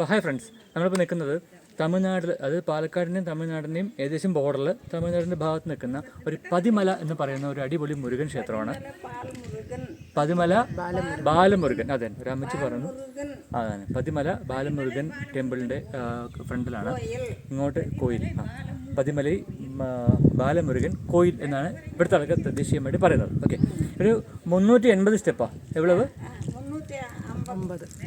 Hi friends, നമ്മളിപ്പോൾ നിൽക്കുന്നത് തമിഴ്നാട്ടിൽ, അത് പാലക്കാടിൻ്റെയും തമിഴ്നാടിൻ്റെയും ഏകദേശം ബോർഡറിൽ തമിഴ്നാടിൻ്റെ ഭാഗത്ത് നിൽക്കുന്ന ഒരു പതിമല എന്ന് പറയുന്ന ഒരു അടിപൊളി മുരുകൻ ക്ഷേത്രമാണ്. പതിമല ബാലമുരുകൻ, അതെ, ഒരു അമ്മച്ചി പറഞ്ഞു. അതാണ് പതിമല ബാലമുരുകൻ ടെമ്പിളിൻ്റെ ഫ്രണ്ടിലാണ്. ഇങ്ങോട്ട് കോയിൽ, പതിമലൈ ബാലമുരുകൻ കോയിൽ എന്നാണ് ഇവിടുത്തെ ആൾക്കാർ തദ്ദേശീയമായിട്ട് പറയുന്നത്. ഓക്കെ, ഒരു 380 സ്റ്റെപ്പാണ്. എவ்வளவு?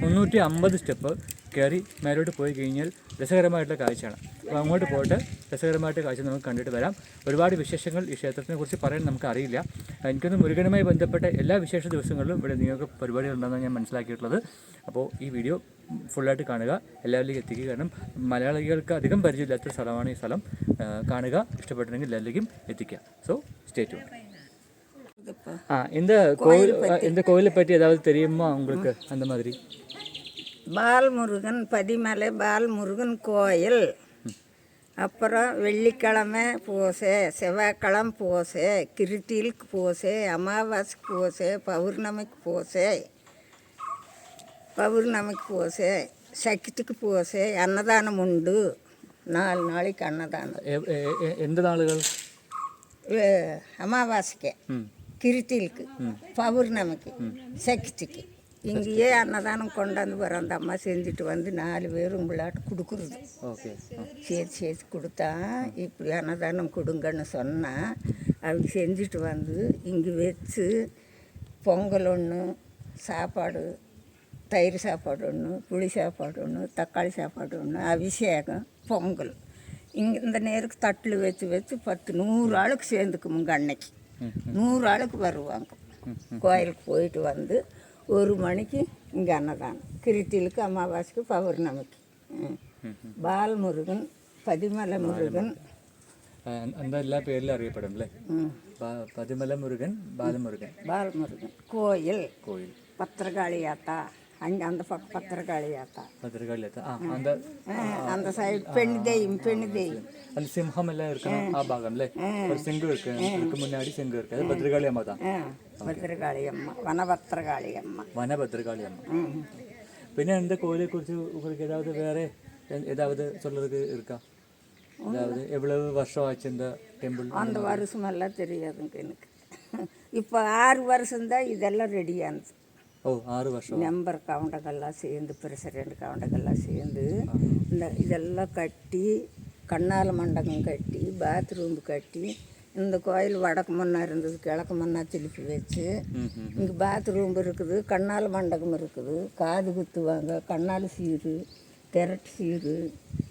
350 സ്റ്റെപ്പ് കയറി മേലോട്ട് പോയി കഴിഞ്ഞാൽ രസകരമായിട്ടുള്ള കാഴ്ചയാണ്. അപ്പോൾ അങ്ങോട്ട് പോയിട്ട് രസകരമായിട്ട് കാഴ്ച നമുക്ക് കണ്ടിട്ട് വരാം. ഒരുപാട് വിശേഷങ്ങൾ ഈ ക്ഷേത്രത്തിനെ കുറിച്ച് പറയാൻ നമുക്ക് അറിയില്ല. എനിക്കൊന്ന് മുരുകനുമായി ബന്ധപ്പെട്ട എല്ലാ വിശേഷ ദിവസങ്ങളിലും ഇവിടെ നിങ്ങൾക്ക് പരിപാടികളുണ്ടെന്നാണ് ഞാൻ മനസ്സിലാക്കിയിട്ടുള്ളത്. അപ്പോൾ ഈ വീഡിയോ ഫുള്ളായിട്ട് കാണുക, എല്ലാവരിലേക്കും എത്തിക്കുക. കാരണം മലയാളികൾക്ക് അധികം പരിചയമില്ലാത്ത സ്ഥലമാണ് ഈ സ്ഥലം. കാണുക, ഇഷ്ടപ്പെട്ടിട്ടുണ്ടെങ്കിൽ എല്ലാവരിലേക്കും എത്തിക്കുക. So stay tune. இந்த கோயிலை பற்றி ஏதாவது தெரியுமா உங்களுக்கு? அந்த மாதிரி பால்முருகன், பதிமலை பால்முருகன் கோயில். அப்புறம் வெள்ளிக்கிழமை பூசை, செவ்வாய்க்கிழமை பூசை, கிருத்திலுக்கு பூசை, அமாவாசைக்கு பூசை, பௌர்ணமிக்கு பூசை, சக்திக்கு பூசை, அன்னதானம் உண்டு. 4 நாளைக்கு அன்னதானம். எந்த நாளுகள்? அமாவாசைக்கு, கிருத்திலுக்கு, பௌர்ணமிக்கு, சக்திக்கு. இங்கேயே அன்னதானம் கொண்டாந்து வர அந்த அம்மா செஞ்சுட்டு வந்து 4 பேரும் விளையாட்டு கொடுக்குறது. சேர்த்து கொடுத்தா இப்படி அன்னதானம் கொடுங்கன்னு சொன்னால் அவங்க செஞ்சுட்டு வந்து இங்கே வச்சு பொங்கல் ஒன்று, சாப்பாடு, தயிர் சாப்பாடு ஒன்று, புளி சாப்பாடு ஒன்று, தக்காளி சாப்பாடு ஒன்று, அபிஷேகம், பொங்கல் இங்கே இந்த நேருக்கு தட்டில் வச்சு 100 ஆளுக்கு சேர்ந்துக்குமுங்க. அன்னைக்கு 100 ஆளுக்கு வருவாங்க. கோயிலுக்கு போயிட்டு வந்து 1 மணிக்கு இங்கே அன்னதானம். கிருத்திலுக்கு, அமாவாசைக்கு, பௌர்ணமிக்கு. ബാലമുരുകൻ, പതിമല മുരുകൻ, എല്ലാ പേരിലും അറിയപ്പെടും അല്ലേ? പതിമല മുരുകൻ, ബാലമുരുകൻ. കോയിൽ പത്രകാളിയാത്ത, அந்த பக்கம் பத்திரகாளியாத்தா. அந்த சைடு பெண் தெய்வம். அது சிம்ஹம் எல்லாம் இருக்கணும். ஆ பாகம் அല്ലേ? ஒரு சிங்கு இருக்கு, அதுக்கு முன்னாடி சிங்கு இருக்கு. அது பத்ரகாளி அம்மா தான். பத்ரகாளி அம்மா, வனபத்ரகாளி அம்மா. പിന്നെ இந்த கோயிலை குறித்து உங்களுக்கு ஏதாவது வேற ஏதாவது சொல்றதுக்கு இருக்கா? அதாவது எவ்வளவு வருஷம் ஆச்சு இந்த டெம்பிள்? அந்த வருஷமெல்லாம் தெரியாதுங்க எனக்கு. இப்போ 6 வருஷம்தான் இதெல்லாம் ரெடியானது. 6 வருஷம். மெம்பர் கவுண்டங்கள்லாம் சேர்ந்து, பிரசிடெண்ட் கவுண்டங்கள்லாம் சேர்ந்து இதெல்லாம் கட்டி, கண்ணால் மண்டபம் கட்டி, பாத்ரூம் கட்டி, இந்த கோயில் வடக்கு மண்ணா இருந்தது, கிழக்கு மண்ணா திருப்பி வச்சு, இங்கே பாத்ரூம் இருக்குது, கண்ணால் மண்டபம் இருக்குது, காது குத்துவாங்க, கண்ணால் சீரு, திரட்டு சீரு,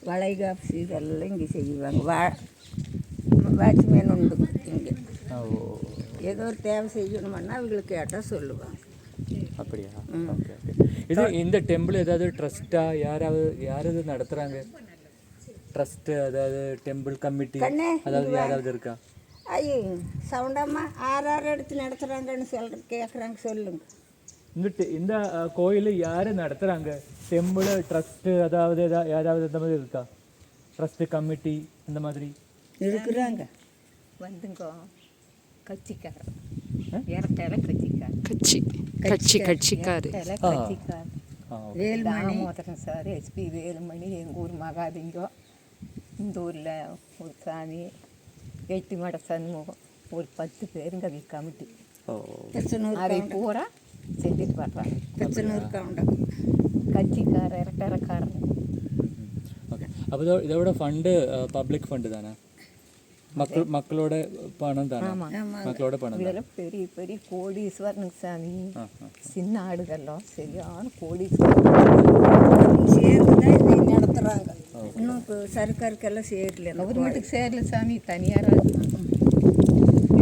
வளைகாப்பு சீரு எல்லாம் இங்கே செய்வாங்க. வாட்ச்மேன் உண்டு இங்கே. ஏதோ ஒரு தேவை செய்யணும்னா அவங்களுக்கு கேட்டால் சொல்லுவாங்க. அப்படியா? ஓகே. இது இந்த டெம்பிள் ஏதாவது ட்ரஸ்ட்டா யாராவது நடத்துகிறாங்க? ட்ரஸ்ட்டு, அதாவது டெம்பிள் கமிட்டி, அதாவது யாராவது இருக்கா? ஐயோ சவுண்டம்மா, 6 இடத்துல நடத்துகிறாங்கன்னு கேட்குறாங்க, சொல்லுங்க. இந்த கோயில் யார் நடத்துகிறாங்க? டெம்பிள் ட்ரஸ்ட்டு, அதாவது யாராவது இந்த மாதிரி இருக்கா? ட்ரஸ்ட்டு கமிட்டி இந்த மாதிரி இருக்கிறாங்க. வந்துங்க கட்சிக்காரர், இரட்டையில கட்சிக்கார் வேல்மணி சார், எஸ்பி வேலுமணி, எங்கள் ஊர் மகாலிங்கம். இந்த ஊரில் ஒரு சாமி, 8 மட சண்முகம், ஒரு 10 பேருங்க அது கமிட்டி. அதை பூரா செஞ்சுட்டு வர்றாங்க. கட்சிக்காரர், இரட்டைக்காரர். ஓகே. அப்போ இதோட ஃபண்டு பப்ளிக் ஃபண்டு தானே? மக்களோட பணம் தானே? மக்களோட பணம். இதெல்லாம் பெரிய பெரிய கோடீஸ்வரனுக்கு சாமி. சின்ன ஆடுகள்லாம் சரியான கோடீஸ்வரன் சேர்ந்து தான் இதை நடத்துகிறாங்க. இன்னும் இப்போ சர்க்காருக்கெல்லாம் சேரல, கவர்மெண்ட்டுக்கு சேரல சாமி, தனியார்.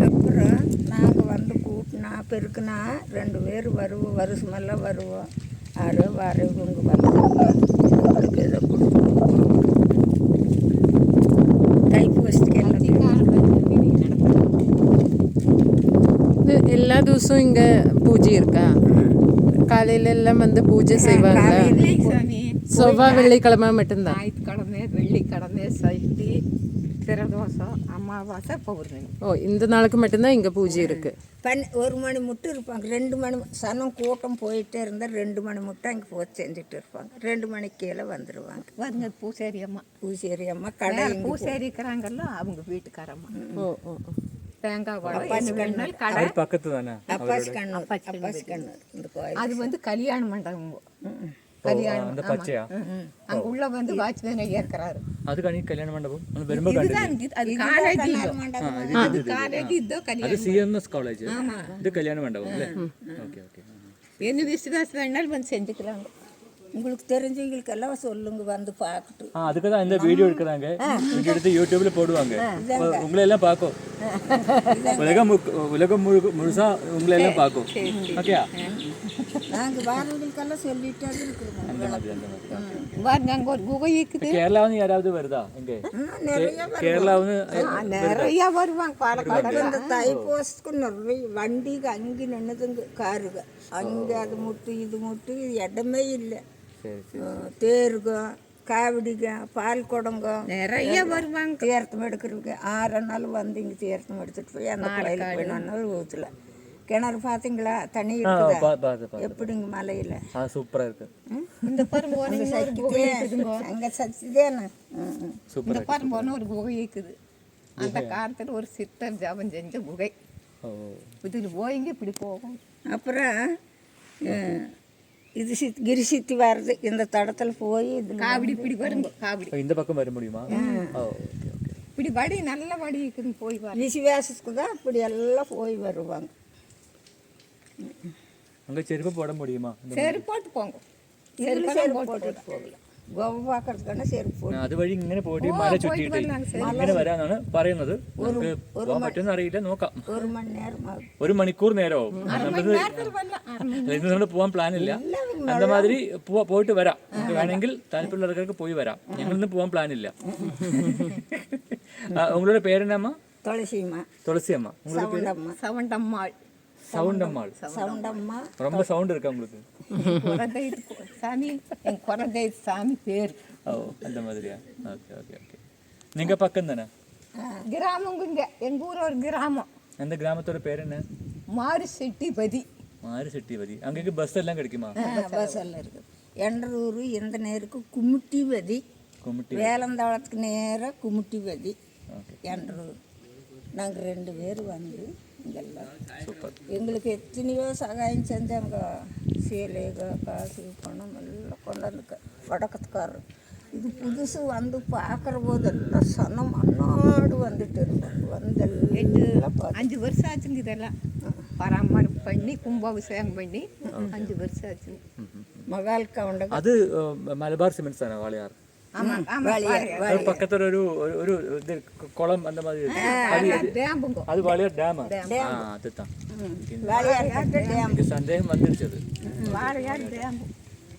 அப்புறம் நாங்கள் வந்து கூட்டினா பெருக்குனா 2 பேர் வருவோம், வருஷமெல்லாம் வருவோம். வரவங்க வந்து ஏதோ எல்லா திவசம் இங்கே பூஜை இருக்கா? காலையில எல்லாம் வந்து பூஜை செய்வாங்க. செவ்வாய் வெள்ளிக்கிழமை மட்டும்தான். ஞாயிற்றுக்கிழமை, வெள்ளிக்கிழமை, சஷ்டி, சித்திரை தோசம் அமாவாசை பௌர்ணமி. ஓ இந்த நாளுக்கு மட்டும்தான் இங்கே பூஜை இருக்கு. 1 மணி மட்டும் இருப்பாங்க. 2 மணி சனம் கூட்டம் போயிட்டே இருந்தால் 2 மணி மட்டும் அங்கே போய் செஞ்சுட்டு இருப்பாங்க. 2 மணிக்கு கீழே வந்துடுவாங்க. வருங்க பூசேரி அம்மா. பூசேரி அம்மா கடை பூசேரி இருக்கிறாங்கல்ல அவங்க வீட்டுக்காரம்மா. ஓ ஓ ஓ. தேங்காய் வேணாலும் கடை பக்கத்து தானே அப்பாச்சி கண்ணூர் இந்த கோயில். அது வந்து கல்யாண மண்டபம். கல்யாணம் அந்த பச்சையா அங்க உள்ள வந்து வாட்ச்மேன் ஐயா இருக்கிறாரு. அது கல்யாண மண்டபம் அது വരുമ്പോ அது காலேஜ் இதோ அது கல்யாணம். சிஎம்எஸ் காலேஜ் இது கல்யாண மண்டபம் இல்ல. Okay okay. என்ன விசுவாசம் வேணாலும் வந்து செஞ்சுக்கிறாங்க. உங்களுக்கு தெரிஞ்சவங்களுக்கெல்லாம் சொல்லுங்க வந்து பார்க்கட்டும். அதுக்கு தான் இந்த வீடியோ எடுக்கிறாங்க. வீடியோ எடுத்து யூடியூப்ல போடுவாங்க. உங்களை எல்லாம் பார்க்கும். உலகம் முழுசா உங்களை எல்லாம் பார்க்கும். ஓகேயா? நாங்கள் வாரங்களுக்கெல்லாம் சொல்லிட்டே இருக்கிறோம். பாருங்க அங்க ஒரு குகை இருக்குது. கேரளாவுன்னு யாராவது வருதா இங்க? கேரளாவுன்னு நிறைய வருவாங்க. பாலக்காடு இந்த தைப்பூசத்துக்கு நிறைய வண்டிக்கு அங்கே நின்றுதுங்க காருங்க. அங்கே அது முட்டு இது முட்டு இடமே இல்லை. தேருங்க காவடிங்க பால் குடங்க நிறைய வருவாங்க. தீர்த்தம் எடுக்கிறதுக்கு 6 நாள் வந்து இங்கே தீர்த்தம் எடுத்துகிட்டு போய் அந்த கோயிலுக்கு போயினாலும் ஊற்றல. கிணறு பார்த்தீங்களா? தண்ணி இருக்குதா எப்படிங்க மலையில்? சூப்பரா இருக்கு. இந்த பரும்போன அங்கே சச்சிதேன்னு இந்த பரும்போன ஒரு குகை இருக்குது. அந்த காலத்தில் ஒரு சித்தர் ஜபம் செஞ்ச குகை. இதில் போயிங்க இப்படி போகும். அப்புறம் இது கிரி சித்தி வர்றது இந்த தடத்தில் போய் இதில் காவடி இப்படி வருங்க. காவடி இந்த பக்கம் வர முடியுமா? இப்படி வடி நல்ல வடி இருக்குது. போய் வர விசுவாசத்துக்கு தான் இப்படி எல்லாம் போய் வருவாங்க. அங்கே செருப்பு போட முடியுமா? செருப்பு போட்டு போங்க. செருப்பு போட்டு போகல. ഗോവ പാക്കടക്കാണ് ചെരുപ്പ്. അതുവഴി ഇങ്ങനെ പോയിട്ട് മല ചുറ്റിയിട്ട് ഇങ്ങനെ വരാനാണ് പറയുന്നത്. നമുക്ക് പോകാൻ പറ്റുമെന്ന് അറിയില്ല, നോക്കാം. 1 മണി നേരം 1 മണിക്കൂർ നേരമാവും. നമ്മൾ പോകാൻ പ്ലാൻ ഇല്ല. അന്തമാതിരി പോയിട്ട് വരാം. വേണമെങ്കിൽ താല്പര്യമുള്ളവർക്ക് പോയി വരാം. ഞങ്ങളിന്ന് പോകാൻ പ്ലാൻ ഇല്ല. ഉങ്ങളുടെ പേരെന്നാ? തുളസിയമ്മ. തുളസിയമ്മ. சவுண்டம்மாள். சவுண்டம்மாள். சவுண்டம்மா. ரொம்ப சவுண்ட் இருக்கா உங்களுக்கு? சாமி என் குறந்தை சாமி பேர். ஓ அந்த மாதிரியா? Okay okay okay. நீங்க பக்கம் தானே? கிராமம் இங்க எங்க ஊர் ஒரு கிராமம். அந்த கிராமத்தோட பேர் என்ன? மாரிசெட்டிபதி. மாரிசெட்டிபதி. அங்கேக்கு பஸ் எல்லாம் கிடைக்குமா? பஸ் எல்லாம் இருக்குது. எண்டூர் இந்த நேருக்கு கும்மிட்டிபதி. வேலந்தாளத்துக்கு நேராக கும்மிட்டிபதி. எண்டூர். நாங்கள் 2 பேர் வந்து இங்கெல்லாம் எங்களுக்கு எத்தனையோ சகாயம் செஞ்சாங்க. சேலைக காசு பணம் எல்லாம் கொண்டாந்துக்க வடக்கத்துக்காரர். இது புதுசு வந்து பார்க்குற போதெல்லாம் சனம் அன்னாடு வந்துட்டு இருந்தோம். வந்து 5 வருஷம் ஆச்சுங்க. இதெல்லாம் பராமரிப்பு பண்ணி கும்பாபிஷேகம் பண்ணி 5 வருஷம் ஆச்சு. மகால் கவுண்ட அது മലബാർ സിമന്റ്സ് ആണ് വാളയാർ. പക്കത്തൊരു ഒരു കുളം அந்த மாதிரி அது வாளையார் டேம். அதுதான் எனக்கு சந்தேகம் வந்துருச்சது.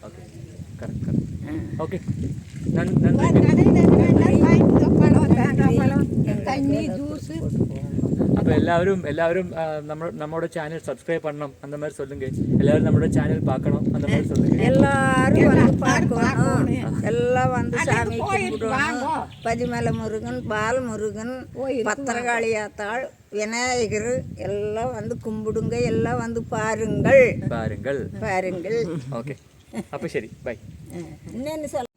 Okay correct correct. ஓகே தண்ணி ஜூஸ். அப்போ எல்லாரும் நம்மளோட சேனல் சப்ஸ்கிரைப் பண்ணணும் அந்த மாதிரி சொல்லுங்க. எல்லாரும் நம்மளோட சேனல் பார்க்கணும் அந்த மாதிரி சொல்லுங்க. எல்லாரும் வந்து பார்க்கணும். எல்லாம் வந்து சாமி கும்பிடணும். பதிமலை முருகன், பாலமுருகன், பத்திரகாளியாத்தாள், விநாயகர் எல்லாம் வந்து கும்பிடுங்க. எல்லாம் வந்து பாருங்கள் பாருங்கள் பாருங்கள். ഓക്കെ അപ്പോൾ ശരി ബൈ. இன்னொன்று சொல்ல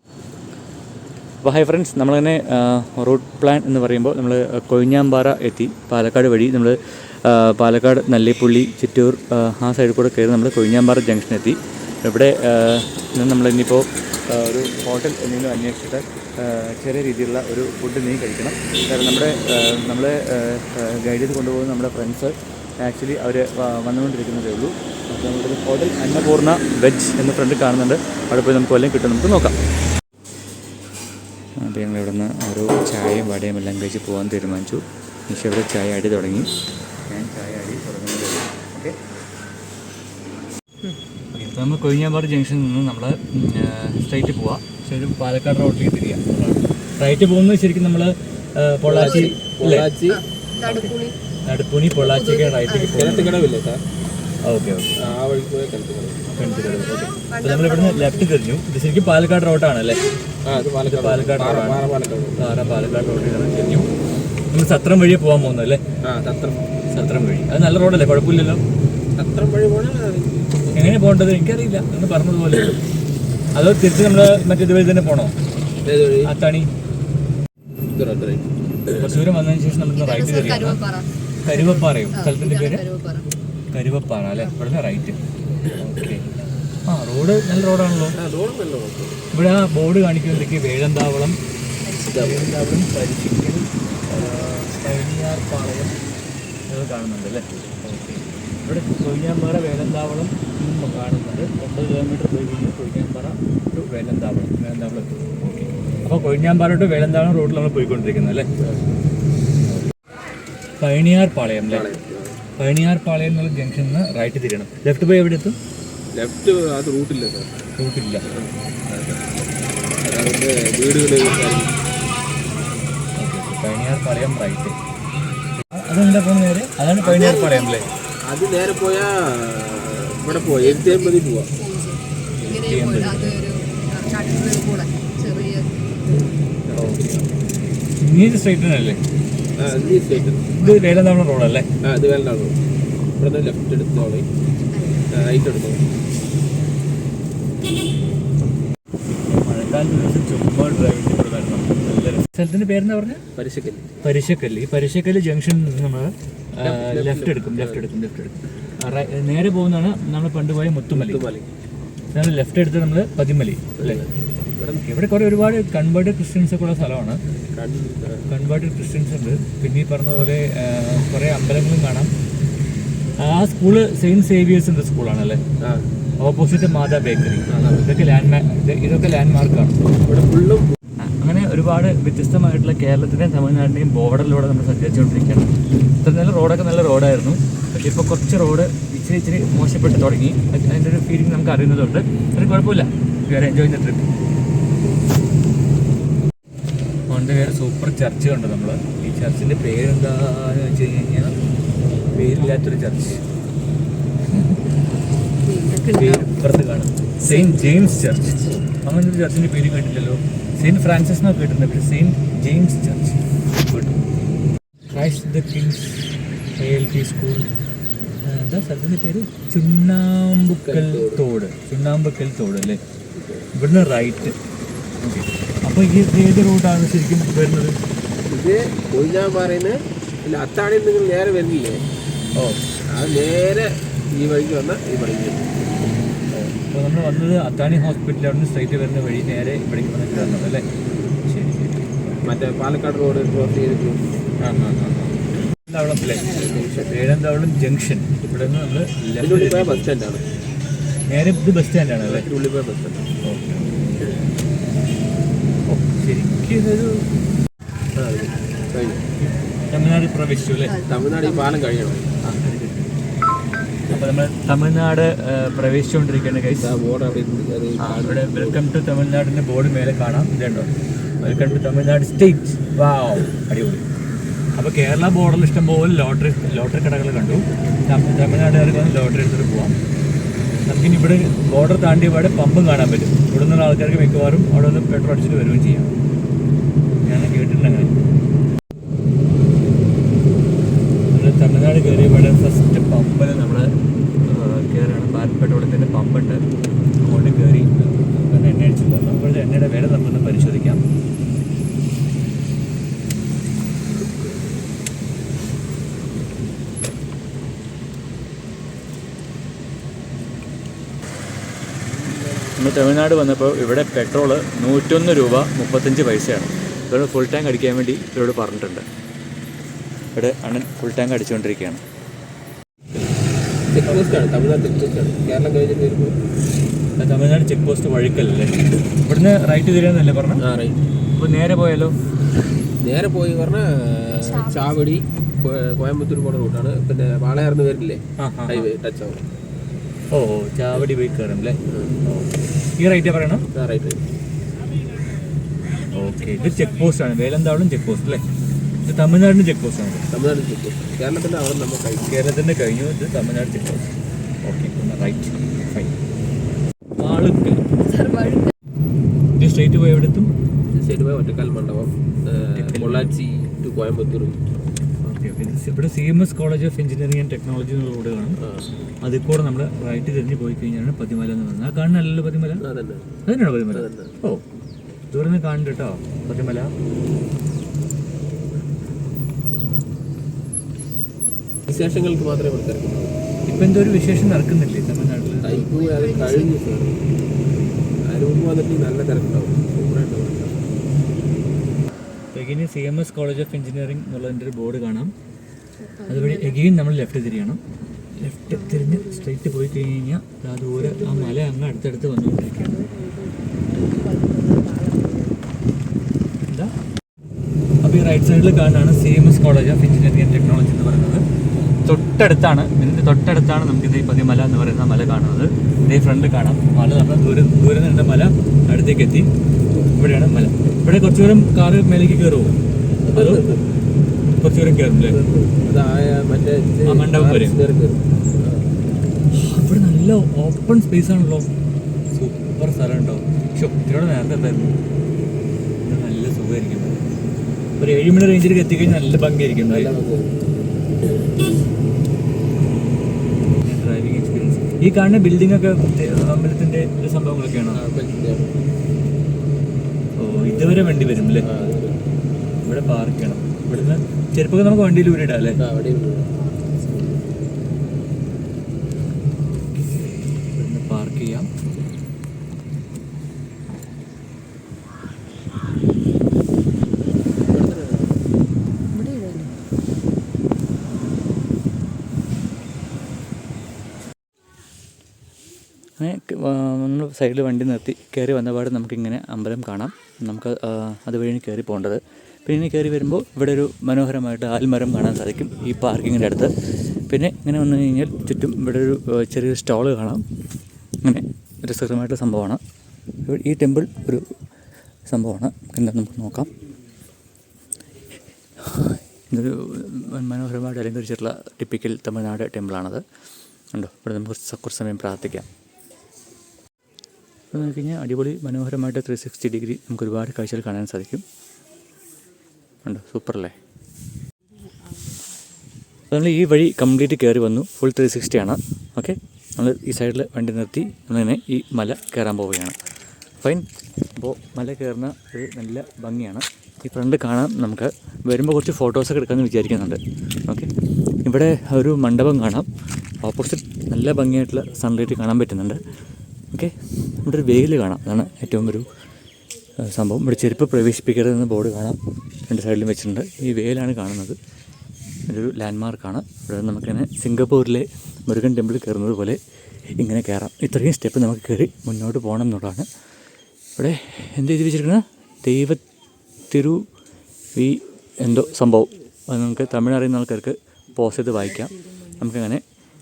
ഹായ് ഫ്രണ്ട്സ്, നമ്മളങ്ങനെ റൂട്ട് പ്ലാൻ എന്ന് പറയുമ്പോൾ നമ്മൾ കൊഴിഞ്ഞാമ്പാറ എത്തി. പാലക്കാട് വഴി നമ്മൾ പാലക്കാട് നല്ലിപ്പുള്ളി ചിറ്റൂർ ആ സൈഡിൽ കൂടെ കയറി നമ്മൾ കൊഴിഞ്ഞാമ്പാറ ജംഗ്ഷൻ എത്തി. ഇവിടെ നമ്മളിനിപ്പോൾ ഒരു ഹോട്ടൽ എന്തെങ്കിലും അന്വേഷിച്ചിട്ട് ചെറിയ രീതിയിലുള്ള ഒരു ഫുഡ് എന്തെങ്കിലും കഴിക്കണം. കാരണം നമ്മളെ ഗൈഡ് ചെയ്ത് കൊണ്ടുപോകുന്ന നമ്മുടെ ഫ്രണ്ട്സ് ആക്ച്വലി അവർ വന്നുകൊണ്ടിരിക്കുന്നതേ ഉള്ളൂ. അപ്പോൾ നമ്മളൊരു ഹോട്ടൽ അന്നപൂർണ്ണ വെജ് എന്ന് ഫ്രണ്ട് കാണുന്നുണ്ട്. അവിടെ പോയി നമുക്ക് വല്ലതും കിട്ടും, നമുക്ക് നോക്കാം. അപ്പോൾ ഞങ്ങൾ ഇവിടെ നിന്ന് ഓരോ ചായയും വടയും എല്ലാം കഴിച്ച് പോകാൻ തീരുമാനിച്ചു. പക്ഷേ ഇവിടെ ചായ അടി തുടങ്ങി. ഞാൻ ചായ അടി തുടങ്ങുന്നത്. ഓക്കെ ഇപ്പോൾ നമ്മൾ കൊഴിഞ്ഞാമ്പാറ ജംഗ്ഷനിൽ നിന്ന് നമ്മൾ സ്ട്രൈറ്റ് പോവാം. ശരിക്കും പാലക്കാട് റോഡിലേക്ക് തിരിയാം. റൈറ്റ് പോകുന്നത് ശരിക്കും നമ്മൾ പൊള്ളാച്ചി, നടുപ്പുണി, പൊള്ളാച്ചിയൊക്കെ റൈറ്റിലേക്ക് പോകും. Okay okay. ആ വഴിക്ക് പോയാൽ കിണറ്റുകടവ്. കിണറ്റുകടവ്. ഓക്കെ. അപ്പോൾ നമ്മളിവിടുന്ന് ലെഫ്റ്റ് തിരിഞ്ഞു. ഇത് ശരിക്കും പാലക്കാട് റോഡാണല്ലേ? ആ ഇത് പാലക്കാട് റോഡാണ്. പാലക്കാട് പാലക്കാട് റോഡിൽ തിരിഞ്ഞു. നമ്മൾ സത്രം വഴി പോകാൻ പോകുന്നതല്ലേ? ആ സത്രം വഴി. അത് നല്ല റോഡല്ലേ? കുഴപ്പമില്ലല്ലോ. സത്രം വഴി പോകണം. എങ്ങനെ പോകേണ്ടത് എനിക്കറിയില്ല, എന്ന് പറഞ്ഞതുപോലെ. അതോ തിരിച്ച് നമ്മൾ മറ്റേതുവഴി തന്നെ പോകണോ? അത്താണി കുറച്ച് ദൂരം വന്നതിന് ശേഷം നമുക്ക് റൈറ്റ് കയറിയാണ്. കരുവപ്പാറയോ സ്ഥലത്തിൻ്റെ പേര്? കരുവപ്പാറ അല്ലേ? ഇവിടുന്ന് റൈറ്റ്. ഓക്കെ. ആ റോഡ് നല്ല റോഡാണല്ലോ. ഇവിടെ ആ ബോർഡ് കാണിക്കുമ്പോഴത്തേക്ക് വേഴന്താവളം, പരിശിക്കൽ, പഴനിയാർപാളയം ഇതൊക്കെ കാണുന്നുണ്ട് അല്ലേ? ഓക്കെ. ഇവിടെ കൊഴിഞ്ഞാമ്പാറ വേലന്താവളം കാണുന്നുണ്ട്. 9 കിലോമീറ്റർ പോയി കഴിഞ്ഞ് കൊഴിഞ്ഞാമ്പാറ ടു വേലന്താവളം. ഓക്കെ. അപ്പോൾ കൊഴിഞ്ഞാമ്പാറ ടു വേലന്താവളം റോഡിൽ നമ്മൾ പോയിക്കൊണ്ടിരിക്കുന്നത് അല്ലേ? പഴനിയാർപാളയം അല്ലേ? പഴനിയാർപാളയം എന്നുള്ള ജംഗ്ഷനിൽ നിന്ന് റൈറ്റ് തിരിയണം. ലെഫ്റ്റ് പോയി എവിടെ എത്തും? ലെഫ്റ്റ് അത് റൂട്ടില്ല സാർ. റൂട്ടില്ല. അതുകൊണ്ട് വീടുകൾ. പഴനിയാർപാളയം റൈറ്റ്. അതെന്താ പോകുന്ന നേരെ? അതാണ് പഴനിയാർപാളയം അല്ലേ? അത് നേരെ പോയാൽ ഇവിടെ പോവാം. 780 പോവാം. ഇങ്ങനെ സ്ട്രൈറ്റ് അല്ലേ? ഇത് വേലന്താവളം റോഡല്ലേ? ആ ഇത് വേലന്താവളം റോഡ്. ഇവിടെ ലെഫ്റ്റ് എടുത്തോളെ, റൈറ്റ് എടുത്തോളെ. മഴക്കാലത്ത് ദിവസം ചുമ്മാ ഡ്രൈവിംഗ് കൂടെ വരണം. നല്ല സ്ഥലത്തിൻ്റെ പേരെന്താ പറഞ്ഞത്? പരിശക്കല്ല്. ഈ പരിശക്കല്ല് ജംഗ്ഷനിൽ നിന്ന് നമ്മൾ ലെഫ്റ്റ് എടുക്കും. നേരെ പോകുന്നതാണ് നമ്മൾ പണ്ട് പോയ മുത്തുമലി. നമ്മൾ ലെഫ്റ്റ് എടുത്ത് നമ്മൾ പതിമലി അല്ലേ? ഇവിടെ കുറേ ഒരുപാട് കൺവേർട്ടഡ് ക്രിസ്ത്യൻസ് ഒക്കെ ഉള്ള സ്ഥലമാണ്. കൺവേർട്ടഡ് ക്രിസ്ത്യൻസ് ഉണ്ട്. പിന്നെ ഈ പറഞ്ഞതുപോലെ കുറേ അമ്പലങ്ങളും കാണാം. ആ സ്കൂള് സെയിൻറ്റ് സേവിയേഴ്സിൻ്റെ സ്കൂളാണല്ലേ? ഓപ്പോസിറ്റ് മാതാ ബേക്കറി. ഇതൊക്കെ ലാൻഡ്മാർക്കാണ്. ഇവിടെ ഫുള്ളും അങ്ങനെ ഒരുപാട് വ്യത്യസ്തമായിട്ടുള്ള കേരളത്തിൻ്റെയും തമിഴ്നാടിൻ്റെയും ബോർഡറിലൂടെ നമ്മൾ സഞ്ചരിച്ചുകൊണ്ടിരിക്കുകയാണ്. ഇത്ര നല്ല റോഡൊക്കെ നല്ല റോഡായിരുന്നു. പക്ഷേ ഇപ്പോൾ കുറച്ച് റോഡ് ഇച്ചിരി മോശപ്പെട്ട് തുടങ്ങി. അതിൻ്റെ ഒരു ഫീലിംഗ് നമുക്ക് അറിയുന്നതുകൊണ്ട് ഒരു കുഴപ്പമില്ല. We are enjoying the trip. അതുകൊണ്ട് വേറെ സൂപ്പർ ചർച്ച് കണ്ടു നമ്മൾ. ഈ ചർച്ചിൻ്റെ പേരെന്താന്ന് വെച്ച് കഴിഞ്ഞാൽ പേരില്ലാത്തൊരു ചർച്ച്. ഇപ്പുറത്ത് കാണും സെയിൻറ്റ് ജെയിംസ് ചർച്ച്. അങ്ങനെ ഒരു ചർച്ചിൻ്റെ പേര് കേട്ടില്ലല്ലോ. സെയിൻറ്റ് ഫ്രാൻസിസ് എന്നൊക്കെ കേട്ടിട്ടുണ്ട്. പക്ഷേ saint James church. Good. Christ the Kings ALP school. എന്താ സ്ഥലത്തിൻ്റെ പേര്? ചുണ്ണാമ്പുക്കൽ തോട് അല്ലേ? ഇവിടുന്ന് റൈറ്റ്. ഓക്കെ. അപ്പോൾ ഈ ഏത് റൂട്ടാണ് ശരിക്കും വരുന്നത്? ഇത് കൊഴിഞ്ഞാമ്പാറയിൽ നിന്ന് അത്താണിയിൽ നിങ്ങൾ നേരെ വരുന്നില്ലേ? അത് നേരെ ഈ വഴിക്ക് വന്നാൽ ഈ വഴിക്ക്. അപ്പോൾ നമ്മൾ വന്നത് അത്താണി ഹോസ്പിറ്റലിൽ അവിടെ നിന്ന് സ്ട്രൈറ്റ് വരുന്ന വഴി നേരെ ഇവിടേക്ക് വന്നിട്ട് വന്നത് അല്ലേ? ശരി. മറ്റേ പാലക്കാട് റോഡ് ക്രോസ് ചെയ്തിട്ട് വേലന്താവളം ജംഗ്ഷൻ. ഇവിടെ നിന്ന് നമ്മൾ ലെഫ്റ്റ് ബസ് സ്റ്റാൻഡാണ്. നേരെ ഇത് ബസ് സ്റ്റാൻഡാണ് അല്ലേ? ഉള്ളിൽ പോയ ബസ് സ്റ്റാൻഡ്. ശരിക്കും ഇതൊരു തമിഴ്നാട് പ്രവേശിച്ചു അല്ലേ? തമിഴ്നാട് ഈ പാലം കഴിയണം. അപ്പോൾ നമ്മൾ തമിഴ്നാട് പ്രവേശിച്ചുകൊണ്ടിരിക്കുകയാണ് ഗൈസ്. ബോർഡ് അവിടെ ഇവിടെ വെൽക്കം ടു തമിഴ്നാടിൻ്റെ ബോർഡ് മേലെ കാണാം. ഇതുണ്ടോ? Welcome to Tamil Nadu state. Wow, അടിപൊളി. അപ്പോൾ കേരള ബോർഡറിൽ ഇഷ്ടംപോലെ ലോട്ടറി കടകൾ കണ്ടു. തമിഴ്നാട്ടുകാർക്ക് വന്ന് ലോട്ടറി എടുത്തിട്ട് പോവാം. നമുക്കിനി ഇവിടെ ബോർഡർ താണ്ടിയ പാടെ പമ്പും കാണാൻ പറ്റും. ഇവിടെ നിന്നുള്ള ആൾക്കാർക്ക് മിക്കവാറും അവിടെ നിന്ന് പെട്രോൾ അടിച്ചിട്ട് വരികയും ചെയ്യാം. ഞാൻ കേട്ടിട്ടുണ്ട് അങ്ങനെ. നമ്മൾ തമിഴ്നാട് കയറിയ പാടെ ഫസ്റ്റ് പമ്പിൽ നമ്മൾ കയറുകയാണ്. ഭാരത് പെട്രോളിയത്തിൻ്റെ പമ്പുണ്ട്. അങ്ങോട്ട് കയറി പിന്നെ എണ്ണ അടിച്ചു പോകും. ഇവിടുത്തെ എണ്ണയുടെ വില നമുക്കൊന്ന് പരിശോധിക്കാം. നമ്മൾ തമിഴ്നാട് വന്നപ്പോൾ ഇവിടെ പെട്രോള് 101 രൂപ 35 പൈസയാണ്. ഇവരോട് ഫുൾ ടാങ്ക് അടിക്കാൻ വേണ്ടി ഇവരോട് പറഞ്ഞിട്ടുണ്ട്. ഇവിടെ അണ്ണൻ ഫുൾ ടാങ്ക് അടിച്ചുകൊണ്ടിരിക്കുകയാണ്. ചെക്ക് പോസ്റ്റാണ്, തമിഴ്നാട് ചെക്ക് പോസ്റ്റാണ്. കേരളം കഴിഞ്ഞിട്ട് വരുമ്പോൾ തമിഴ്നാട് ചെക്ക് പോസ്റ്റ് വഴിക്കല്ലേ? ഇവിടുന്ന് റൈറ്റ് തിരിയാന്നല്ലേ പറഞ്ഞു? ആ റൈറ്റ്. അപ്പോൾ നേരെ പോയാലോ? നേരെ പോയി പറഞ്ഞാൽ ചാവടി കോയമ്പത്തൂർ പോണ റൂട്ടാണ്. പിന്നെ വാളയാർന്ന് വരില്ലേ ഹൈവേ ടച്ച് ആവും. ഓ ചാവടി പോയി കയറും അല്ലേ? ഈ റൈറ്റാ പറയണം? ആ റൈറ്റ്. ഓക്കെ. ഇത് ചെക്ക് പോസ്റ്റാണ്. വേലന്താവളം ചെക്ക് പോസ്റ്റ് അല്ലേ? ഇത് തമിഴ്നാടിൻ്റെ ചെക്ക് പോസ്റ്റാണ്. Tamil Nadu check post. കേരളത്തിൻ്റെ അവിടെ നമ്മൾ കഴിഞ്ഞു. കേരളത്തിൻ്റെ കഴിഞ്ഞു. ഇത് Tamil Nadu check post. Okay right fine. വാളുക്കൽ ഇത് സ്ട്രേറ്റ് പോയി എവിടെ എത്തും? ശരി പോയി Othakalmandapam, Pollachi to Coimbatore. Okay okay. ഇവിടെ CMS college of engineering and technology എന്നുള്ള റോഡ് കാണും. അതിൽ കൂടെ നമ്മൾ റൈറ്റ് തിരിഞ്ഞ് പോയി കഴിഞ്ഞാണ് പതിമല എന്ന് പറയുന്നത്. ആ കാണുന്നല്ലോ പതിമല, അതന്നെ അതന്നെയാണോ പതിമല? ഓ ദൂരെ നിന്ന് കാണുന്നുണ്ട് കേട്ടോ പതിമല. വിശേഷങ്ങൾക്ക് മാത്രമേ ഇവിടെ തിരക്കുള്ളൂ. ഇപ്പം എന്തോ ഒരു വിശേഷം നടക്കുന്നില്ലേ തമിഴ്നാട്ടിൽ? തൈപ്പൂയ അത് കഴിഞ്ഞു സാർ. അതിന് മുമ്പ് വന്നിട്ട് നല്ല തിരക്കുണ്ടാവും. സൂപ്പറായിട്ട് വന്നിട്ടുണ്ടാവും. Again CMS college of engineering എന്നുള്ളതിൻ്റെ ഒരു ബോർഡ് കാണാം. അതുവഴി എഗെയിൻ നമ്മൾ ലെഫ്റ്റ് തിരിയണം. ലെഫ്റ്റ് തിരിഞ്ഞ് സ്ട്രൈറ്റ് പോയി കഴിഞ്ഞ് കഴിഞ്ഞാൽ ആ ദൂരെ ആ മല അങ്ങ് അടുത്തടുത്ത് വന്നുകൊണ്ടിരിക്കുകയാണ്. എന്താ അപ്പോൾ ഈ റൈറ്റ് സൈഡിൽ കാണുന്നതാണ് CMS college of engineering and technology എന്ന് പറയുന്നത്. തൊട്ടടുത്താണ്, ഇതിൻ്റെ തൊട്ടടുത്താണ് നമുക്കിത് ഈ പതിമല എന്ന് പറയുന്ന മല കാണുന്നത്. ഇതേ ഫ്രണ്ടിൽ കാണാം മല. നമ്മൾ ദൂരെ നിന്ന് മല അടുത്തേക്ക് എത്തി. ഇവിടെയാണ് മല. ഇവിടെ കുറച്ചു ദൂരം കാറ് മേലേക്ക് കയറുമോ അതോ കുറച്ചു ദൂരം കയറും അല്ലേ? ആ മണ്ഡപം വരെ. ഇവിടെ നല്ല ഓപ്പൺ സ്പേസ് ആണല്ലോ, സൂപ്പർ സ്ഥലം ഉണ്ടോ. ഇവിടെ നേരത്തെ എന്തായിരുന്നു, ഇത് നല്ല സുഖമായിരിക്കും. ഒരു 7 മണി റേഞ്ചിലേക്ക് എത്തിക്കഴിഞ്ഞാൽ നല്ല ഭംഗിയായിരിക്കും ഡ്രൈവിംഗ് എക്സ്പീരിയൻസ്. ഈ കാണുന്ന ബിൽഡിംഗ് ഒക്കെ അമ്പലത്തിന്റെ സംഭവങ്ങളൊക്കെയാണോ? ഓ ഇതുവരെ വണ്ടി വരും അല്ലേ? ഇവിടെ പാർക്ക് ചെയ്യണം. ഇവിടുന്ന് ചെരുപ്പൊക്കെ നമുക്ക് വണ്ടിയിൽ ഊരിടാം അല്ലേ? ഇവിടുന്ന് പാർക്ക് ചെയ്യാം. നമ്മൾ സൈഡിൽ വണ്ടി നിർത്തി കയറി വന്നപാട് നമുക്കിങ്ങനെ അമ്പലം കാണാം. നമുക്ക് അതുവഴി കയറി പോകേണ്ടത്. പിന്നെ കയറി വരുമ്പോൾ ഇവിടെ ഒരു മനോഹരമായിട്ട് ആൽമരം കാണാൻ സാധിക്കും ഈ പാർക്കിങ്ങിൻ്റെ അടുത്ത്. പിന്നെ ഇങ്ങനെ വന്നു കഴിഞ്ഞാൽ ചുറ്റും ഇവിടെ ഒരു ചെറിയൊരു സ്റ്റോള് കാണാം. അങ്ങനെ രസകരമായിട്ടുള്ള സംഭവമാണ്. ഈ ടെമ്പിൾ ഒരു സംഭവമാണ്. എന്താ നമുക്ക് നോക്കാം. ഇതൊരു മനോഹരമായിട്ട് അലങ്കരിച്ചിട്ടുള്ള ടിപ്പിക്കൽ തമിഴ്നാട് ടെമ്പിളാണത്. ഉണ്ടോ? ഇവിടെ നമുക്ക് കുറച്ച് സമയം പ്രാർത്ഥിക്കാം. അപ്പോൾ നോക്കിക്കഴിഞ്ഞാൽ അടിപൊളി മനോഹരമായിട്ട് 360 ഡിഗ്രി നമുക്ക് ഒരുപാട് കാഴ്ചകൾ കാണാൻ സാധിക്കും. ഉണ്ടോ? സൂപ്പറല്ലേ? നമ്മൾ ഈ വഴി കംപ്ലീറ്റ് കയറി വന്നു. ഫുൾ 360 ആണ്. ഓക്കെ, നമ്മൾ ഈ സൈഡിൽ വണ്ടി നിർത്തി അങ്ങനെ ഈ മല കയറാൻ പോവുകയാണ്. ഫൈൻ. അപ്പോൾ മല കയറുന്ന ഒരു നല്ല ഭംഗിയാണ്. ഈ ഫ്രണ്ട് കാണാം. നമുക്ക് വരുമ്പോൾ കുറച്ച് ഫോട്ടോസൊക്കെ എടുക്കാമെന്ന് വിചാരിക്കുന്നുണ്ട്. ഓക്കെ, ഇവിടെ ഒരു മണ്ഡപം കാണാം. ഓപ്പോസിറ്റ് നല്ല ഭംഗിയായിട്ടുള്ള സൺലൈറ്റ് കാണാൻ പറ്റുന്നുണ്ട്. ഓക്കെ, ഇവിടെ ഒരു വെയിൽ കാണാം. അതാണ് ഏറ്റവും ഒരു സംഭവം. ഇവിടെ ചെരുപ്പ് പ്രവേശിപ്പിക്കരുതെന്ന് ബോർഡ് കാണാം. രണ്ട് സൈഡിലും വെച്ചിട്ടുണ്ട്. ഈ വെയിലാണ് കാണുന്നത്. ഇതൊരു ലാൻഡ്മാർക്കാണ്. ഇവിടെ നമുക്കിങ്ങനെ സിംഗപ്പൂരിലെ മുരുകൻ ടെമ്പിൾ കയറുന്നത് പോലെ ഇങ്ങനെ കയറാം. ഇത്രയും സ്റ്റെപ്പ് നമുക്ക് കയറി മുന്നോട്ട് പോകണം എന്നുള്ളതാണ്. ഇവിടെ എന്ത് എഴുതി വെച്ചിരിക്കുന്നത്? ദൈവത്തിരുവി എന്തോ സംഭവം. അത് നമുക്ക് തമിഴ് അറിയുന്ന ആൾക്കാർക്ക് പോസ് ചെയ്ത് വായിക്കാം. നമുക്കങ്ങനെ